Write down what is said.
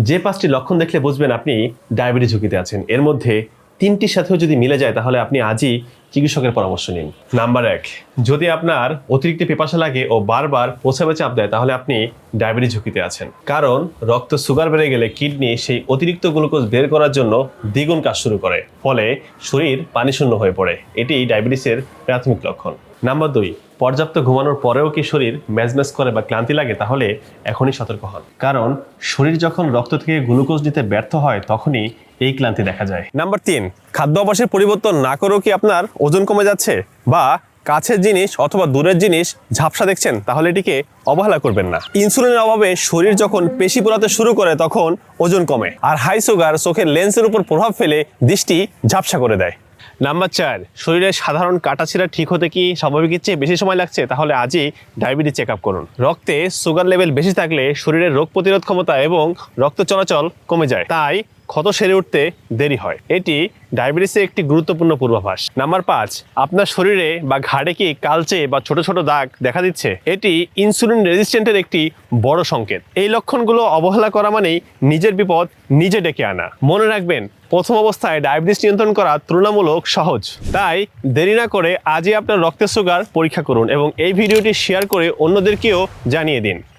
যে 5টি লক্ষণ দেখলে বুঝবেন আপনি ডায়াবেটিস ঝুঁকিতে আছেন, এর মধ্যে 3টির সাথেও যদি মিলে যায় তাহলে আপনি আজই চিকিৎসকের পরামর্শ নিন। নাম্বার 1, যদি আপনার অতিরিক্ত পিপাসা লাগে ও বারবার প্রস্রাবে চাপ দেয় তাহলে আপনি ডায়াবেটিস ঝুঁকিতে আছেন। কারণ রক্ত সুগার বেড়ে গেলে কিডনি সেই অতিরিক্ত গ্লুকোজ বের করার জন্য দ্বিগুণ কাজ শুরু করে, ফলে শরীর পানিশূন্য হয়ে পড়ে। এটি ডায়াবেটিসের প্রাথমিক লক্ষণ। নাম্বার 2, পর্যাপ্ত ঘুমানোর পরেও কি শরীর ম্যাজম্যাজ করে বা ক্লান্তি লাগে তাহলে এখনই সতর্ক হন। কারণ শরীর যখন রক্ত থেকে গ্লুকোজ নিতে ব্যর্থ হয় তখনই এই ক্লান্তি দেখা যায়। নাম্বার 3, খাদ্য অভ্যাসের পরিবর্তন না করেও কি আপনার ওজন কমে যাচ্ছে বা কাছের জিনিস অথবা দূরের জিনিস ঝাপসা দেখছেন তাহলে এটিকে অবহেলা করবেন না। ইনসুলিনের অভাবে শরীর যখন পেশি পোড়াতে শুরু করে তখন ওজন কমে, আর হাই সুগার চোখের লেন্সের উপর প্রভাব ফেলে দৃষ্টি ঝাপসা করে দেয়। নাম্বার 4, শরীরের সাধারণ কাটাছিড়া ঠিক হতে কি স্বাভাবিকের চেয়ে বেশি সময় লাগছে তাহলে আজই ডায়াবেটিস চেক আপ করুন। রক্তে সুগার লেভেল বেশি থাকলে শরীরের রোগ প্রতিরোধ ক্ষমতা এবং রক্ত চলাচল কমে যায়, তাই ক্ষত সেরে উঠতে দেরি হয়। এটি ডায়াবেটিসের একটি গুরুত্বপূর্ণ পূর্বাভাস। নাম্বার 5, আপনার শরীরে বা ঘাড়ে কি কালচে বা ছোট ছোট দাগ দেখা দিচ্ছে, এটি ইনসুলিন রেজিস্ট্যান্টের একটি বড় সংকেত। এই লক্ষণগুলো অবহেলা করা মানেই নিজের বিপদ নিজে ডেকে আনা। মনে রাখবেন, প্রথম অবস্থায় ডায়াবেটিস নিয়ন্ত্রণ করা তুলনামূলক সহজ, তাই দেরি না করে আজই আপনার রক্তের সুগার পরীক্ষা করুন এবং এই ভিডিওটি শেয়ার করে অন্যদেরকেও জানিয়ে দিন।